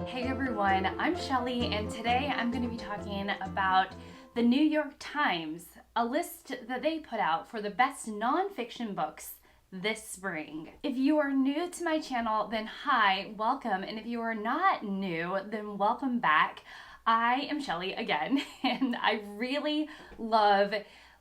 Hey everyone, I'm Shelly, and today I'm going to be talking about the New York Times, a list that they put out for the best nonfiction books this spring. If you are new to my channel, then hi, welcome, and if you are not new, then welcome back. I am Shelly again, and I really love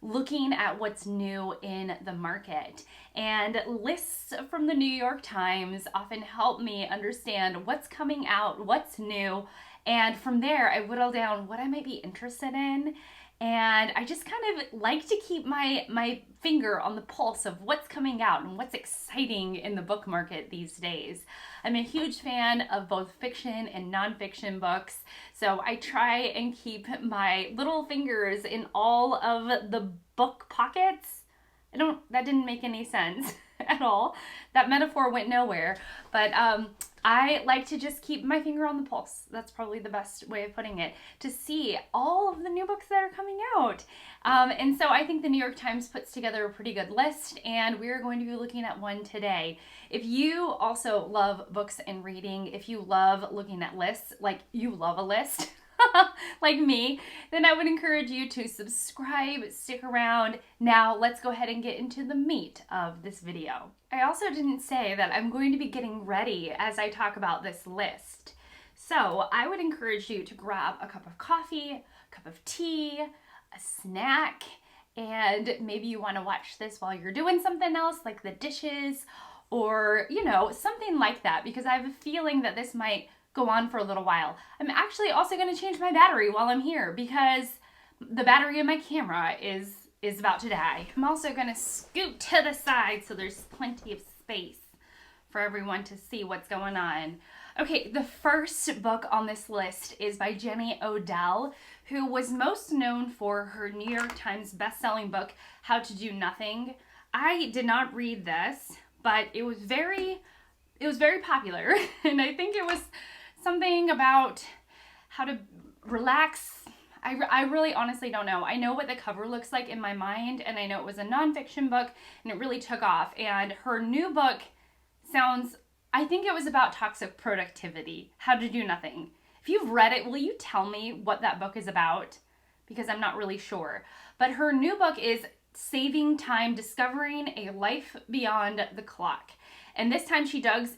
looking at what's new in the market. And lists from the New York Times often help me understand what's coming out, what's new, and from there I whittle down what I might be interested in. And I just kind of like to keep my finger on the pulse of what's coming out and what's exciting in the book market these days. I'm a huge fan of both fiction and nonfiction books, so I try and keep my little fingers in all of the book pockets. That didn't make any sense at all. That metaphor went nowhere, but I like to just keep my finger on the pulse. That's probably the best way of putting it, to see all of the new books that are coming out. And so I think the New York Times puts together a pretty good list, and we're going to be looking at one today. If you also love books and reading, if you love looking at lists, like you love a list, like me, then I would encourage you to subscribe, stick around. Now let's go ahead and get into the meat of this video. I also didn't say that I'm going to be getting ready as I talk about this list. So I would encourage you to grab a cup of coffee, a cup of tea, a snack, and maybe you want to watch this while you're doing something else like the dishes or, something like that, because I have a feeling that this might go on for a little while. I'm actually also going to change my battery while I'm here because the battery in my camera is about to die. I'm also going to scoot to the side so there's plenty of space for everyone to see what's going on. Okay, the first book on this list is by Jenny Odell, who was most known for her New York Times best-selling book, How to Do Nothing. I did not read this, but it was very popular, and I think it was something about how to relax. I really honestly don't know. I know what the cover looks like in my mind, and I know it was a nonfiction book, and it really took off. And her new book I think it was about toxic productivity, How to Do Nothing. If you've read it, will you tell me what that book is about? Because I'm not really sure. But her new book is Saving Time, Discovering a Life Beyond the Clock. And this time she digs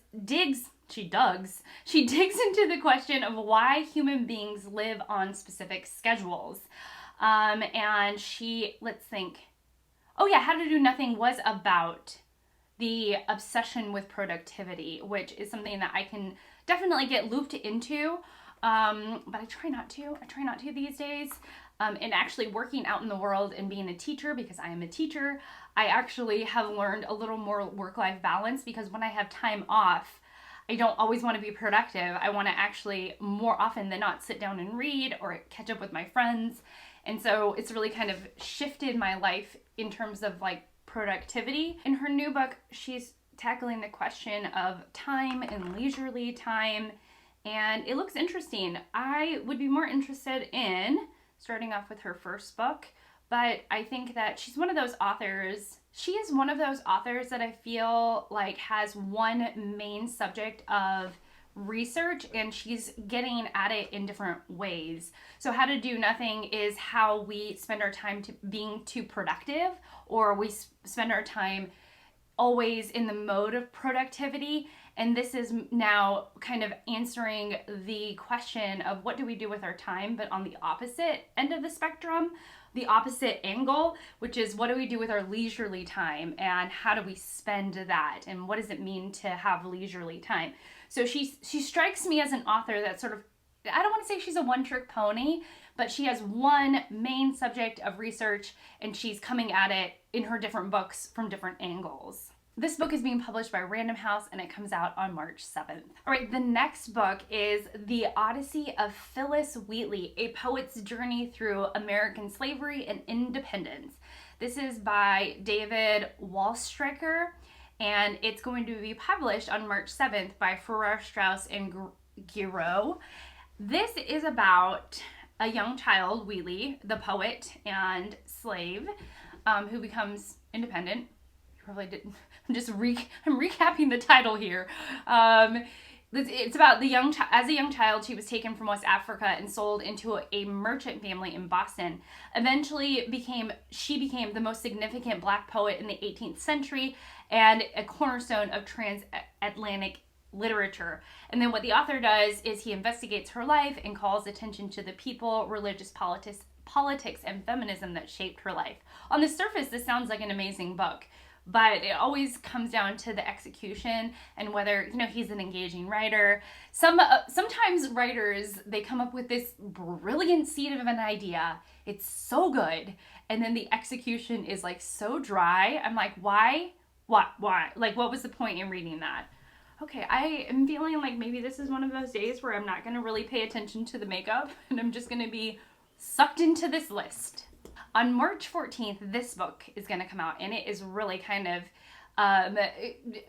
into the question of why human beings live on specific schedules. And let's think. Oh yeah, How to Do Nothing was about the obsession with productivity, which is something that I can definitely get looped into. But I try not to these days. And actually working out in the world and being a teacher, because I am a teacher, I actually have learned a little more work-life balance, because when I have time off, I don't always want to be productive. I want to actually more often than not sit down and read or catch up with my friends. And so it's really kind of shifted my life in terms of like productivity. In her new book, she's tackling the question of time and leisurely time, and it looks interesting. I would be more interested in starting off with her first book, but I think that she is one of those authors that I feel like has one main subject of research, and she's getting at it in different ways. So How to Do Nothing is how we spend our time being too productive, or we spend our time always in the mode of productivity. And this is now kind of answering the question of what do we do with our time, but on the opposite end of the spectrum, the opposite angle, which is what do we do with our leisurely time and how do we spend that, and what does it mean to have leisurely time. So she strikes me as an author that sort of, I don't want to say she's a one-trick pony, but she has one main subject of research and she's coming at it in her different books from different angles. This book is being published by Random House, and it comes out on March 7th. All right, the next book is The Odyssey of Phyllis Wheatley, A Poet's Journey Through American Slavery and Independence. This is by David Waldstreicher, and it's going to be published on March 7th by Farrar, Straus and Giroux. This is about a young child, Wheatley, the poet and slave, who becomes independent. You probably didn't. I'm recapping the title here. it's about as a young child, she was taken from West Africa and sold into a merchant family in Boston. Eventually she became the most significant Black poet in the 18th century and a cornerstone of transatlantic literature. And then what the author does is he investigates her life and calls attention to the people, religious politics, and feminism that shaped her life. On the surface, this sounds like an amazing book, but it always comes down to the execution and whether, he's an engaging writer. Sometimes writers, they come up with this brilliant seed of an idea. It's so good. And then the execution is like so dry. I'm like, why? Why? Like, what was the point in reading that? Okay, I am feeling like maybe this is one of those days where I'm not going to really pay attention to the makeup and I'm just going to be sucked into this list. On March 14th, this book is going to come out, and it is really kind of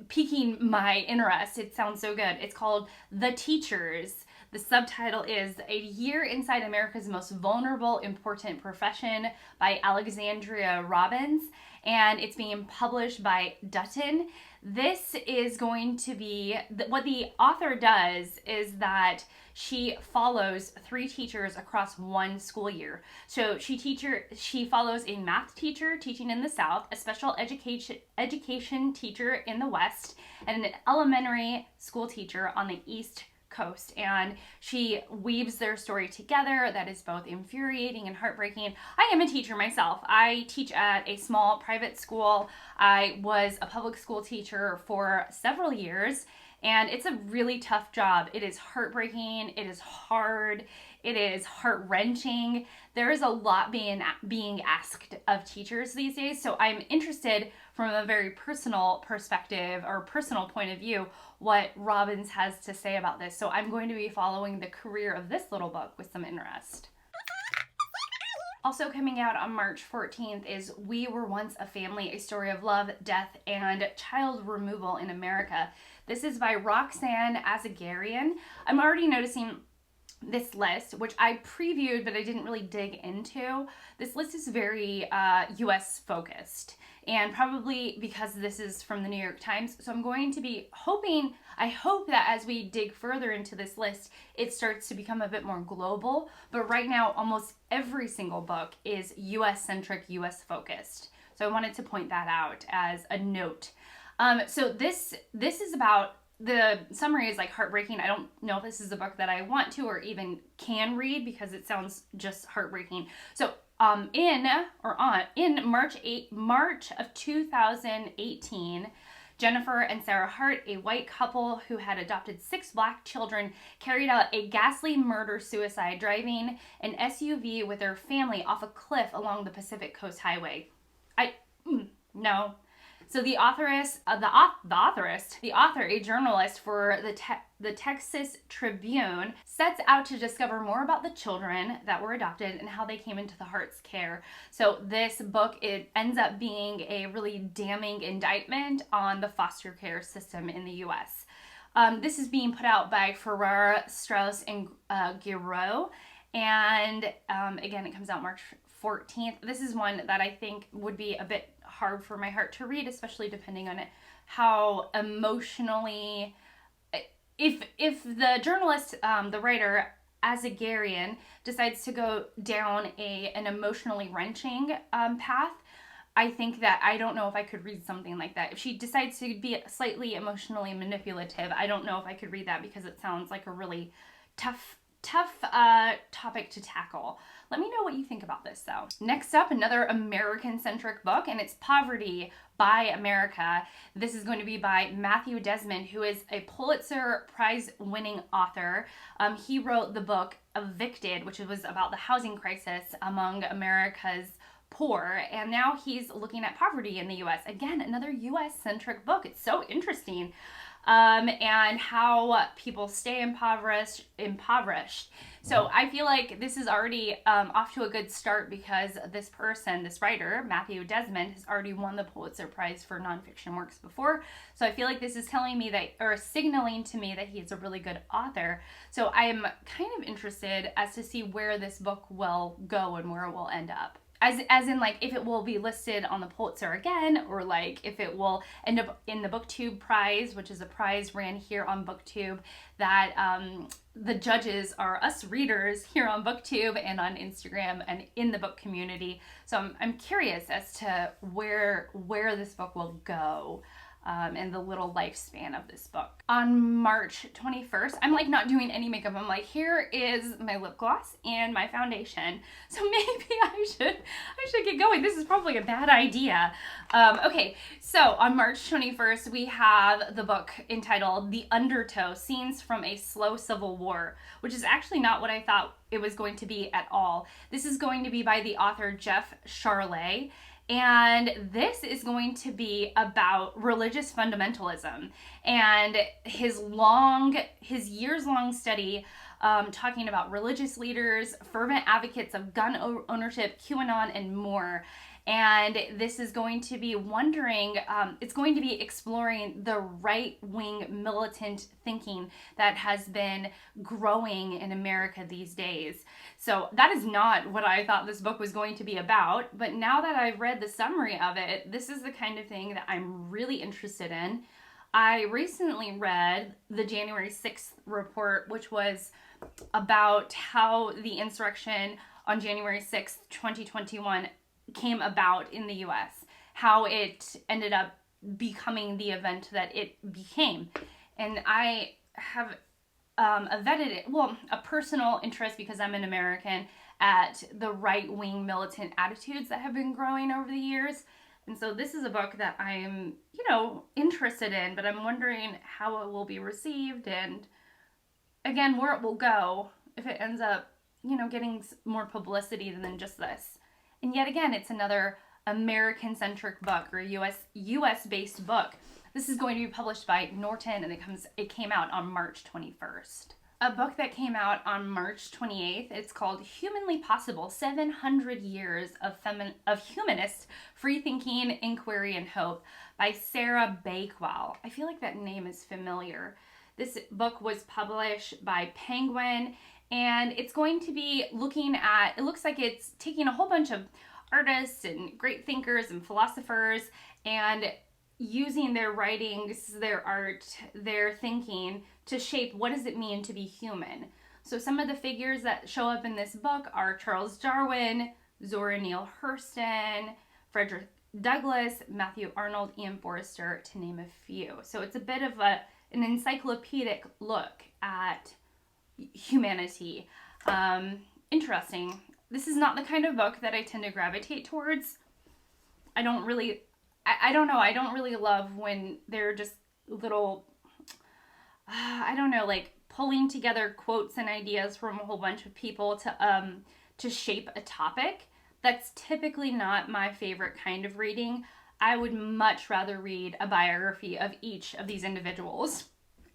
piquing my interest. It sounds so good. It's called The Teachers. The subtitle is A Year Inside America's Most Vulnerable, Important Profession by Alexandra Robbins, and it's being published by Dutton. This is going to be, what the author does is that she follows 3 teachers across one school year. So she follows a math teacher teaching in the South, a special education teacher in the West, and an elementary school teacher on the East Coast, and she weaves their story together. That is both infuriating and heartbreaking. I am a teacher myself. I teach at a small private school. I was a public school teacher for several years, and it's a really tough job. It is heartbreaking. It is hard. It is heart-wrenching. There is a lot being asked of teachers these days, so I'm interested from a very personal perspective or personal point of view what Robbins has to say about this. So I'm going to be following the career of this little book with some interest. Also coming out on March 14th is We Were Once a Family, A Story of Love, Death, and Child Removal in America. This is by Roxanna Asgarian. I'm already noticing this list, which I previewed, but I didn't really dig into. This list is very US focused, and probably because this is from the New York Times. So I'm going to be I hope that as we dig further into this list, it starts to become a bit more global. But right now, almost every single book is US centric, US focused. So I wanted to point that out as a note. So this is about, the summary is like heartbreaking. I don't know if this is a book that I want to or even can read because it sounds just heartbreaking. So in March of 2018, Jennifer and Sarah Hart, a white couple who had adopted 6 Black children, carried out a ghastly murder-suicide driving an SUV with their family off a cliff along the Pacific Coast Highway. No. So the author, a journalist for the Texas Tribune, sets out to discover more about the children that were adopted and how they came into the Hart's care. So this book, it ends up being a really damning indictment on the foster care system in the U.S. This is being put out by Farrar, Straus, and Giroux. And again, it comes out March 14th. This is one that I think would be a bit hard for my heart to read, especially depending on how emotionally, if the journalist, the writer, Asgarian, decides to go down an emotionally wrenching path, I think that I don't know if I could read something like that. If she decides to be slightly emotionally manipulative, I don't know if I could read that because it sounds like a really tough topic to tackle. Let me know what you think about this though. Next up, another American-centric book, and it's Poverty by America. This is going to be by Matthew Desmond, who is a Pulitzer Prize-winning author. He wrote the book Evicted, which was about the housing crisis among America's poor, and now he's looking at poverty in the U.S. Again, another U.S.-centric book. It's so interesting. And how people stay impoverished. So I feel like this is already off to a good start because this writer, Matthew Desmond, has already won the Pulitzer Prize for nonfiction works before. So I feel like this is telling me that, or signaling to me that he's a really good author. So I'm kind of interested as to see where this book will go and where it will end up. as in like if it will be listed on the Pulitzer again, or like if it will end up in the BookTube prize, which is a prize ran here on BookTube that the judges are us readers here on BookTube and on Instagram and in the book community. So I'm curious as to where this book will go. And the little lifespan of this book. On March 21st, I'm like not doing any makeup. I'm like, here is my lip gloss and my foundation. So maybe I should get going. This is probably a bad idea. Okay, so on March 21st, we have the book entitled The Undertow, Scenes from a Slow Civil War, which is actually not what I thought it was going to be at all. This is going to be by the author Jeff Sharlet. And this is going to be about religious fundamentalism and his years-long study talking about religious leaders, fervent advocates of gun ownership, QAnon, and more. And this is going to be it's going to be exploring the right-wing militant thinking that has been growing in America these days. So that is not what I thought this book was going to be about. But now that I've read the summary of it, this is the kind of thing that I'm really interested in. I recently read the January 6th report, which was about how the insurrection on January 6th, 2021 came about in the US, how it ended up becoming the event that it became. And I have a personal interest because I'm an American at the right-wing militant attitudes that have been growing over the years. And so this is a book that I'm, interested in, but I'm wondering how it will be received and again, where it will go if it ends up, getting more publicity than just this. And yet again, it's another American-centric book or US-based book. This is going to be published by Norton, and it came out on March 21st. A book that came out on March 28th, it's called Humanly Possible, 700 Years of Humanist Freethinking, Inquiry, and Hope by Sarah Bakewell. I feel like that name is familiar. This book was published by Penguin, and it's going to be it looks like it's taking a whole bunch of artists and great thinkers and philosophers and using their writings, their art, their thinking to shape what does it mean to be human. So some of the figures that show up in this book are Charles Darwin, Zora Neale Hurston, Frederick Douglass, Matthew Arnold, Ian Forster, to name a few. So it's a bit of an encyclopedic look at humanity. Interesting. This is not the kind of book that I tend to gravitate towards. I don't really love when they're just little, like pulling together quotes and ideas from a whole bunch of people to shape a topic. That's typically not my favorite kind of reading. I would much rather read a biography of each of these individuals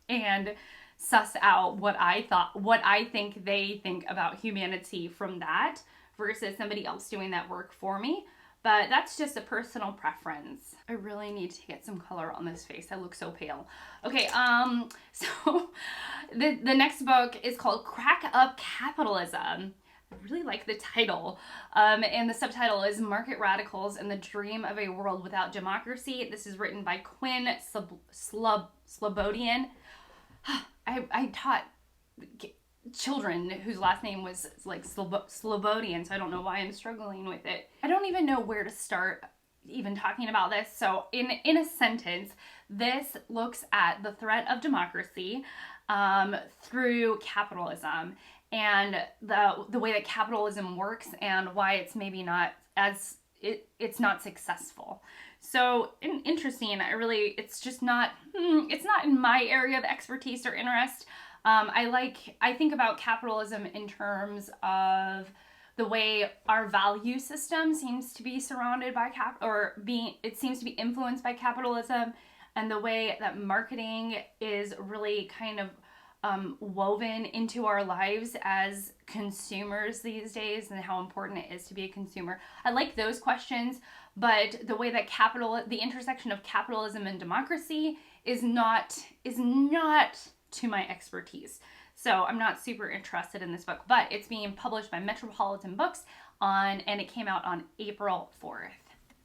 and suss out what I think they think about humanity from that versus somebody else doing that work for me. But that's just a personal preference. I really need to get some color on this face. I look so pale. Okay, so the next book is called Up Capitalism. I really like the title. And the subtitle is Market Radicals and the Dream of a World Without Democracy. This is written by Quinn Slobodian. I taught children whose last name was like Slobodian, so I don't know why I'm struggling with it. I don't even know where to start even talking about this. So in a sentence, this looks at the threat of democracy through capitalism and the way that capitalism works and why it's maybe not it's not successful. So interesting. It's just not, it's not in my area of expertise or interest. I think about capitalism in terms of the way our value system seems to be surrounded by it seems to be influenced by capitalism, and the way that marketing is really kind of woven into our lives as consumers these days, and how important it is to be a consumer. I like those questions, but the way that the intersection of capitalism and democracy is not to my expertise. So I'm not super interested in this book, but it's being published by Metropolitan Books and it came out on April 4th.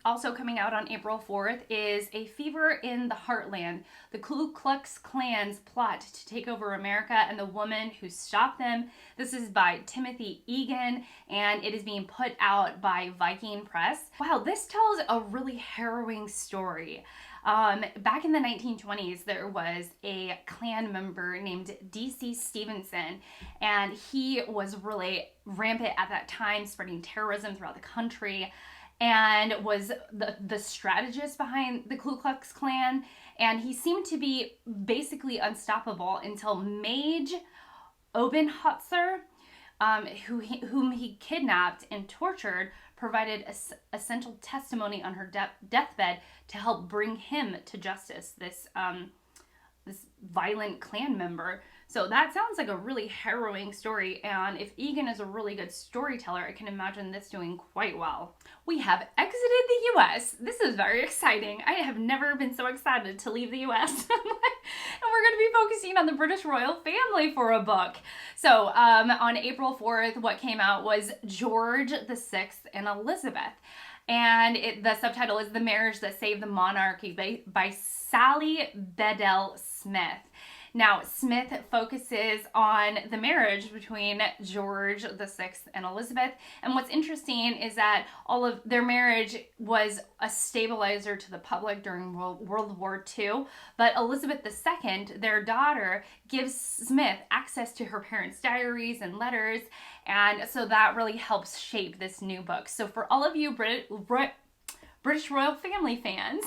Also coming out on April 4th is A Fever in the Heartland, the Ku Klux Klan's plot to take over America and the woman who stopped them. This is by Timothy Egan, and it is being put out by Viking Press. Wow, this tells a really harrowing story. Back in the 1920s, there was a Klan member named D.C. Stevenson, and he was really rampant at that time, spreading terrorism throughout the country, and was the strategist behind the Ku Klux Klan, and he seemed to be basically unstoppable until Mage Obenhotzer, whom he kidnapped and tortured, provided essential testimony on her deathbed to help bring him to justice, this violent Klan member. So that sounds like a really harrowing story, and if Egan is a really good storyteller, I can imagine this doing quite well. We have exited the US. This is very exciting. I have never been so excited to leave the US. And we're going to be focusing on the British royal family for a book. So on April 4th, what came out was George VI and Elizabeth. And the subtitle is The Marriage That Saved the Monarchy by Sally Bedell Smith. Now, Smith focuses on the marriage between George VI and Elizabeth. And what's interesting is that all of their marriage was a stabilizer to the public during World War II. But Elizabeth II, their daughter, gives Smith access to her parents' diaries and letters. And so that really helps shape this new book. So for all of you British royal family fans,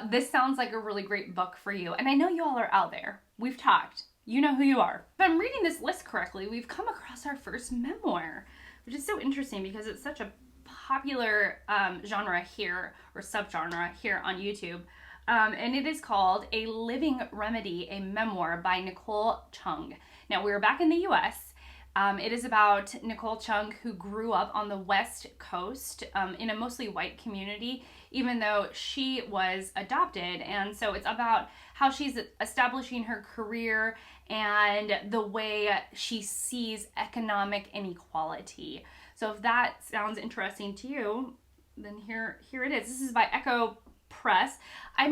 this sounds like a really great book for you. And I know you all are out there. We've talked. You know who you are. If I'm reading this list correctly, we've come across our first memoir, which is so interesting because it's such a popular genre here, or subgenre here on YouTube. And it is called A Living Remedy, a memoir by Nicole Chung. Now, we're back in the US. It is about Nicole Chung, who grew up on the West Coast in a mostly white community, even though she was adopted. And so it's about how she's establishing her career and the way she sees economic inequality. So if that sounds interesting to you, then here it is. This is by Echo Press. I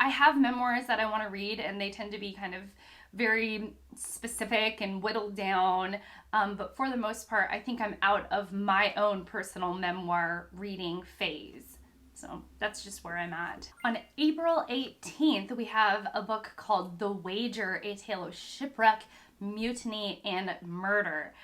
have memoirs that I want to read, and they tend to be kind of very specific and whittled down, but for the most part, I think I'm out of my own personal memoir reading phase. So that's just where I'm at. On April 18th, we have a book called The Wager, A Tale of Shipwreck, Mutiny, and Murder.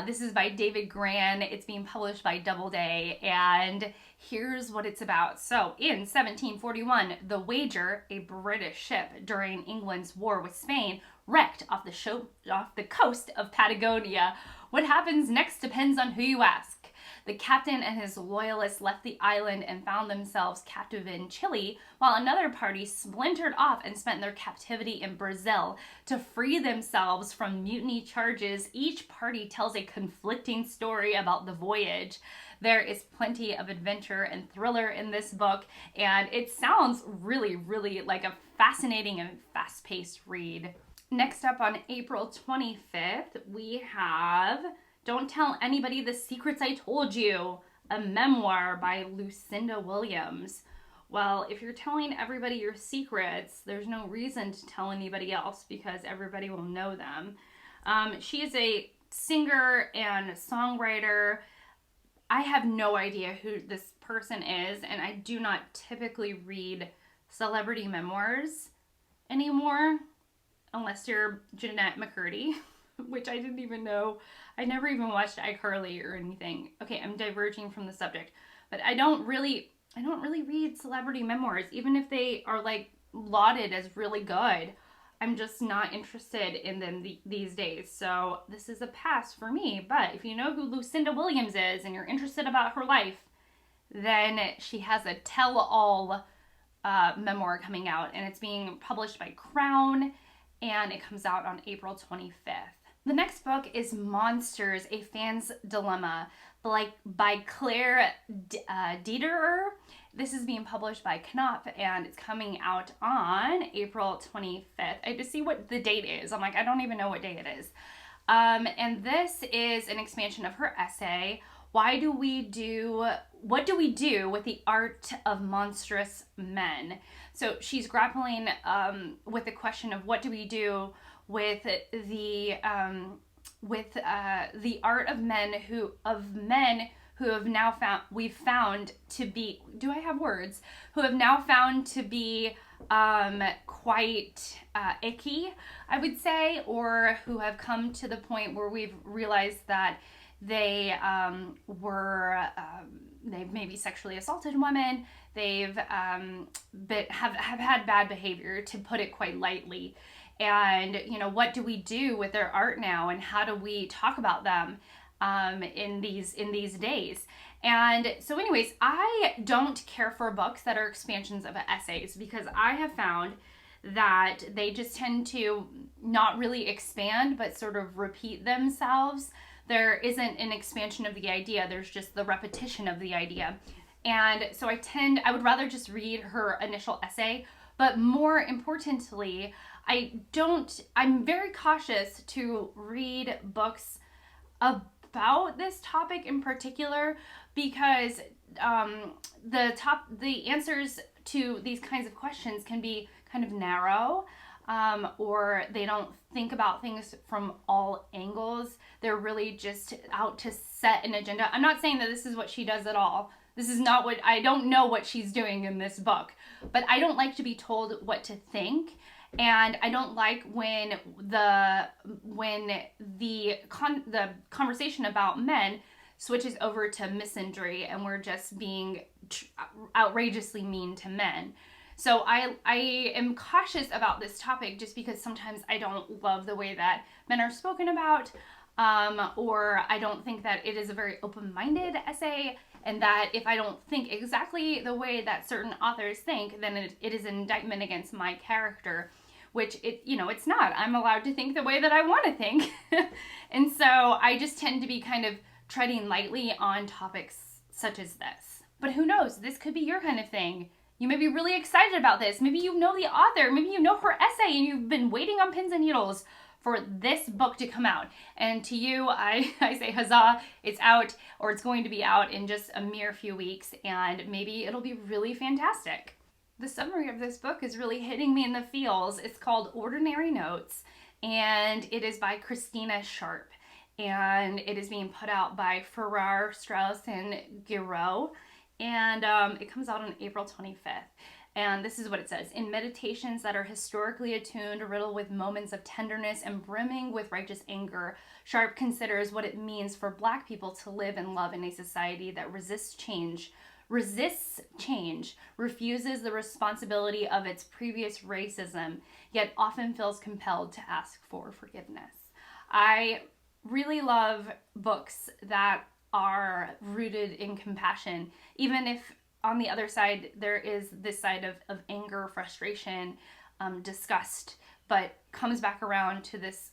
This is by David Gran. It's being published by Doubleday, and here's what it's about. So, in 1741, the Wager, a British ship during England's war with Spain, wrecked off the coast of Patagonia. What happens next depends on who you ask. The captain and his loyalists left the island and found themselves captive in Chile, while another party splintered off and spent their captivity in Brazil. To free themselves from mutiny charges, each party tells a conflicting story about the voyage. There is plenty of adventure and thriller in this book, and it sounds really, really like a fascinating and fast-paced read. Next up on April 25th, we have Don't Tell Anybody the Secrets I Told You, a memoir by Lucinda Williams. Well, if you're telling everybody your secrets, there's no reason to tell anybody else because everybody will know them. She is a singer and songwriter. I have no idea who this person is, and I do not typically read celebrity memoirs anymore, unless you're Jeanette McCurdy, which I didn't even know. I never even watched iCarly or anything. Okay, I'm diverging from the subject, but I don't really read celebrity memoirs, even if they are like lauded as really good. I'm just not interested in them these days. So this is a pass for me. But if you know who Lucinda Williams is and you're interested about her life, then she has a tell-all memoir coming out, and it's being published by Crown, and it comes out on April 25th. The next book is Monsters, A Fan's Dilemma by Claire Dederer. This is being published by Knopf, and it's coming out on April 25th. I had to see what the date is. I'm like, I don't even know what day it is. And this is an expansion of her essay, what do we do with the art of monstrous men? So she's grappling with the question of what do we do with the art of men who have now found to be, do I have words? Who have now found to be quite icky, I would say, or who have come to the point where we've realized that they've maybe sexually assaulted women, they've have had bad behavior, to put it quite lightly. And, what do we do with their art now, and how do we talk about them in these days? And so anyways, I don't care for books that are expansions of essays, because I have found that they just tend to not really expand, but sort of repeat themselves. There isn't an expansion of the idea, there's just the repetition of the idea. And so I would rather just read her initial essay, but more importantly, I'm very cautious to read books about this topic in particular, because the answers to these kinds of questions can be kind of narrow, or they don't think about things from all angles. They're really just out to set an agenda. I'm not saying that this is what she does at all. This is not I don't know what she's doing in this book, but I don't like to be told what to think. And I don't like when the conversation about men switches over to misandry, and we're just being outrageously mean to men. So I am cautious about this topic, just because sometimes I don't love the way that men are spoken about, or I don't think that it is a very open-minded essay, and that if I don't think exactly the way that certain authors think, then it is an indictment against my character, which it's not. I'm allowed to think the way that I want to think. And so I just tend to be kind of treading lightly on topics such as this. But who knows? This could be your kind of thing. You may be really excited about this. Maybe you know the author. Maybe you know her essay, and you've been waiting on pins and needles for this book to come out. And to you, I say huzzah, it's out, or it's going to be out in just a mere few weeks, and maybe it'll be really fantastic. The summary of this book is really hitting me in the feels. It's called Ordinary Notes, and it is by Christina Sharp, and it is being put out by Farrar, Straus, and Giroux, and it comes out on April 25th. And this is what it says. In meditations that are historically attuned, riddled with moments of tenderness and brimming with righteous anger, Sharp considers what it means for Black people to live and love in a society that resists change, refuses the responsibility of its previous racism, yet often feels compelled to ask for forgiveness. I really love books that are rooted in compassion, even if on the other side there is this side of anger, frustration, disgust, but comes back around to this,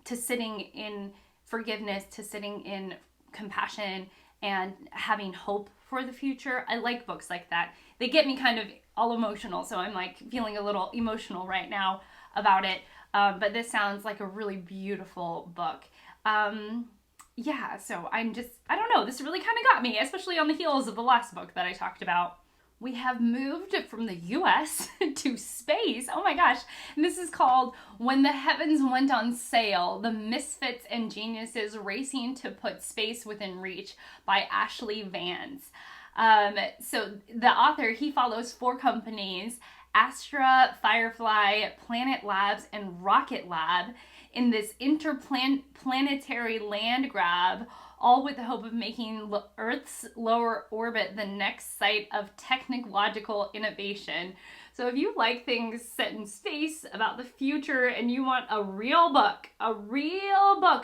to sitting in forgiveness, to sitting in compassion, and having hope for the future. I like books like that. They get me kind of all emotional, so I'm like feeling a little emotional right now about it. But this sounds like a really beautiful book. Yeah, so I don't know, this really kind of got me, especially on the heels of the last book that I talked about. We have moved from the US to space. Oh my gosh. And this is called When the Heavens Went on Sale, The Misfits and Geniuses Racing to Put Space Within Reach by Ashley Vance. So the author, he follows 4 companies, Astra, Firefly, Planet Labs, and Rocket Lab, in this interplanetary land grab, all with the hope of making Earth's lower orbit the next site of technological innovation. So if you like things set in space about the future and you want a real book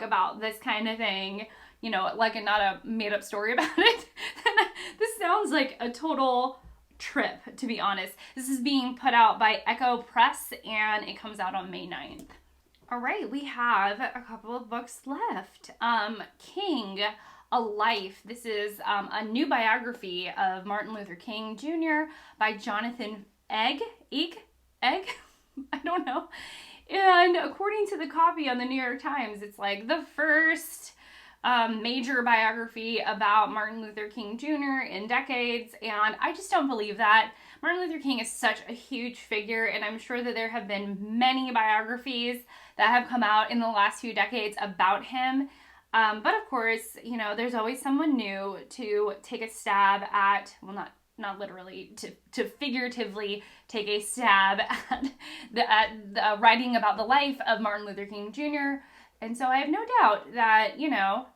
about this kind of thing, like not a made-up story about it, then this sounds like a total trip, to be honest. This is being put out by Echo Press, and it comes out on May 9th. All right, we have a couple of books left. King, A Life. This is a new biography of Martin Luther King Jr. by Jonathan Egg? I don't know. And according to the copy on the New York Times, it's like the first major biography about Martin Luther King Jr. in decades, and I just don't believe that. Martin Luther King is such a huge figure, and I'm sure that there have been many biographies that have come out in the last few decades about him. But of course, you know, there's always someone new to take a stab at, well, not literally, to figuratively take a stab at the writing about the life of Martin Luther King Jr. And so I have no doubt that, you know,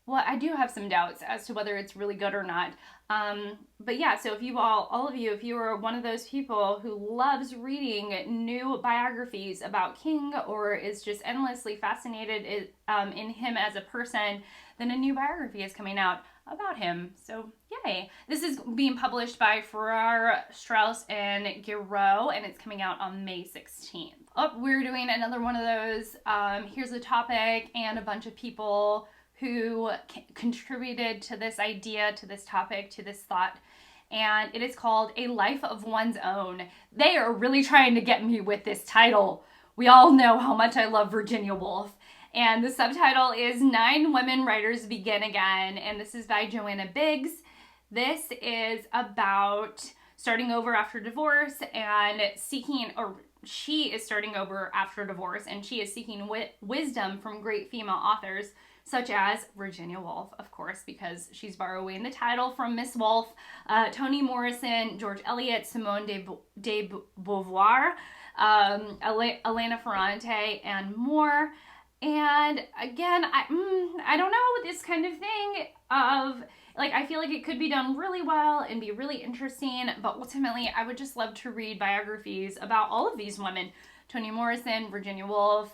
well, I do have some doubts as to whether it's really good or not. But yeah, so if you all of you, if you are one of those people who loves reading new biographies about King or is just endlessly fascinated in him as a person, then a new biography is coming out about him. So yay. This is being published by Farrar, Straus, and Giroux, and it's coming out on May 16th. Oh, we're doing another one of those. Here's the topic and a bunch of people who contributed to this idea, to this topic, to this thought. And it is called A Life of One's Own. They are really trying to get me with this title. We all know how much I love Virginia Woolf. And the subtitle is 9 Women Writers Begin Again. And this is by Joanna Biggs. This is about starting over after divorce and seeking, or she is starting over after divorce, and she is seeking wisdom from great female authors, such as Virginia Woolf, of course, because she's borrowing the title from Miss Woolf, Toni Morrison, George Eliot, Simone de Beauvoir, Elena Ferrante, and more. And again, I don't know, this kind of thing of, like, I feel like it could be done really well and be really interesting, but ultimately I would just love to read biographies about all of these women, Toni Morrison, Virginia Woolf,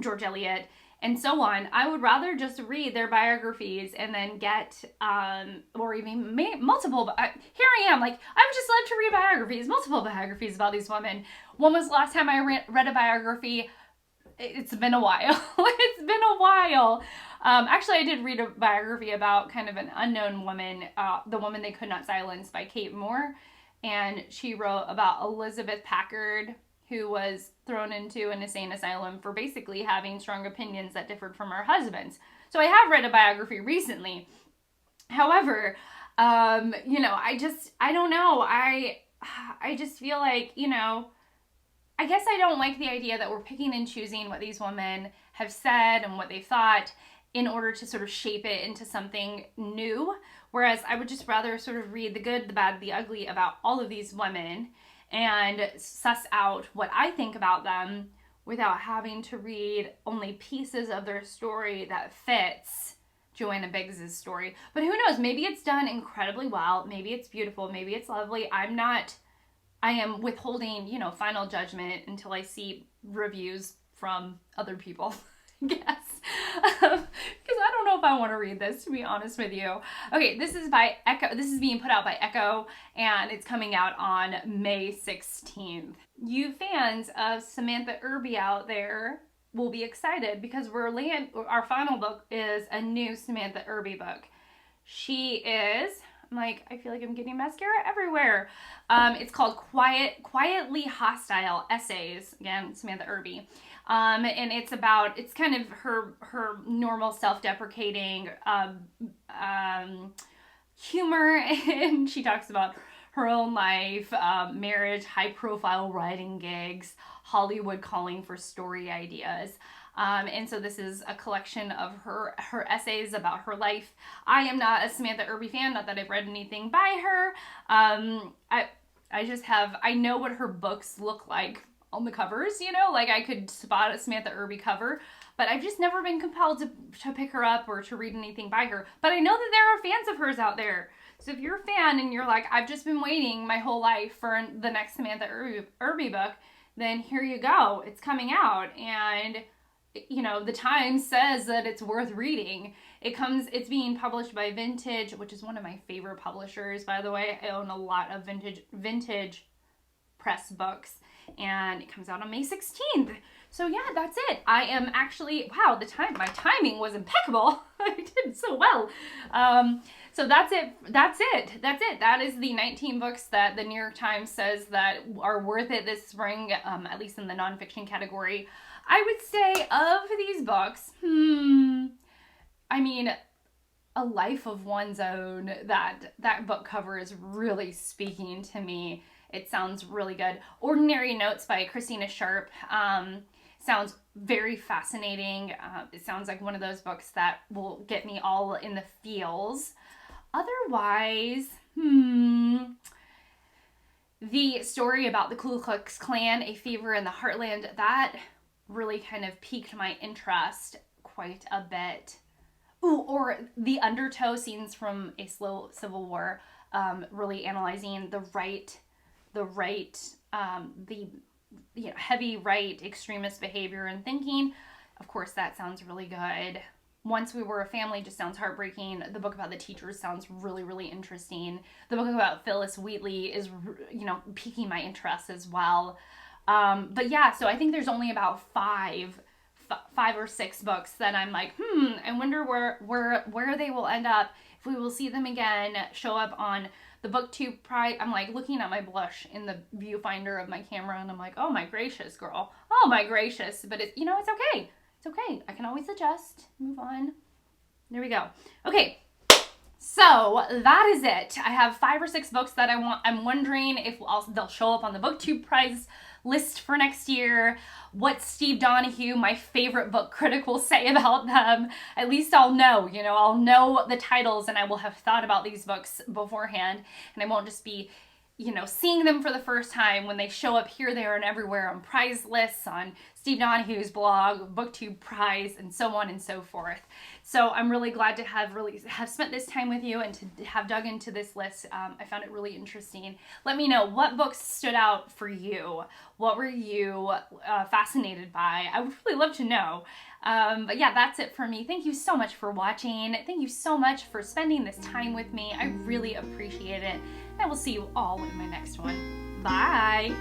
George Eliot, and so on. I would rather just read their biographies and then get, or even multiple, here I am, like, I would just love to read biographies, multiple biographies about these women. When was the last time I read a biography? It's been a while. It's been a while. Actually, I did read a biography about kind of an unknown woman, The Woman They Could Not Silence by Kate Moore. And she wrote about Elizabeth Packard, who was thrown into an insane asylum for basically having strong opinions that differed from her husband's. So I have read a biography recently. However, you know, I don't know. I just feel like, you know, I guess I don't like the idea that we're picking and choosing what these women have said and what they thought in order to sort of shape it into something new. Whereas I would just rather sort of read the good, the bad, the ugly about all of these women and suss out what I think about them without having to read only pieces of their story that fits Joanna Biggs' story. But who knows? Maybe it's done incredibly well. Maybe it's beautiful. Maybe it's lovely. I am withholding, you know, final judgment until I see reviews from other people, I guess. Because I don't know if I want to read this, to be honest with you. Okay, this is by Echo. This is being put out by Echo, and it's coming out on May 16th. You fans of Samantha Irby out there will be excited because our final book is a new Samantha Irby book. She is... I feel like I'm getting mascara everywhere. It's called Quietly Hostile Essays. Again, Samantha Irby. And it's kind of her normal self-deprecating humor. And she talks about her own life, marriage, high-profile writing gigs, Hollywood calling for story ideas. And so this is a collection of her essays about her life. I am not a Samantha Irby fan, not that I've read anything by her. I know what her books look like on the covers, you know, like I could spot a Samantha Irby cover, but I've just never been compelled to pick her up or to read anything by her. But I know that there are fans of hers out there. So if you're a fan and you're like, I've just been waiting my whole life for the next Samantha Irby book, then here you go. It's coming out, and you know, the Times says that it's worth reading. It's being published by Vintage, which is one of my favorite publishers, by the way. I own a lot of vintage press books, and it comes out on May 16th. So yeah, that's it. I am actually, wow, my timing was impeccable. I did so well. So that's it. That is the 19 books that the New York Times says that are worth it this spring, at least in the nonfiction category. I would say of these books, I mean, A Life of One's Own, that book cover is really speaking to me. It sounds really good. Ordinary Notes by Christina Sharp sounds very fascinating. It sounds like one of those books that will get me all in the feels. Otherwise, the story about the Ku Klux Klan, A Fever in the Heartland, that really kind of piqued my interest quite a bit. Ooh, or the Undertow, Scenes from a Slow Civil War, really analyzing the heavy right extremist behavior and thinking. Of course, that sounds really good. Once We Were a Family just sounds heartbreaking. The book about the teachers sounds really, really interesting. The book about Phyllis Wheatley is, piquing my interest as well. But yeah, so I think there's only about five or six books that I'm like, I wonder where they will end up, if we will see them again, show up on the BookTube prize. I'm like looking at my blush in the viewfinder of my camera, and I'm like, oh my gracious, girl. Oh my gracious. But it's okay. It's okay. I can always adjust. Move on. There we go. Okay. So that is it. I have 5 or 6 books that I'm wondering if they'll show up on the BookTube prize list for next year. What Steve Donahue, my favorite book critic, will say about them. At least I'll know, I'll know the titles, and I will have thought about these books beforehand, and I won't just be, seeing them for the first time when they show up here, there, and everywhere on prize lists, on Steve Donahue's blog, BookTube prize, and so on and so forth. So I'm really glad to have spent this time with you and to have dug into this list. I found it really interesting. Let me know what books stood out for you. What were you fascinated by? I would really love to know. But yeah, that's it for me. Thank you so much for watching. Thank you so much for spending this time with me. I really appreciate it. And I will see you all in my next one. Bye!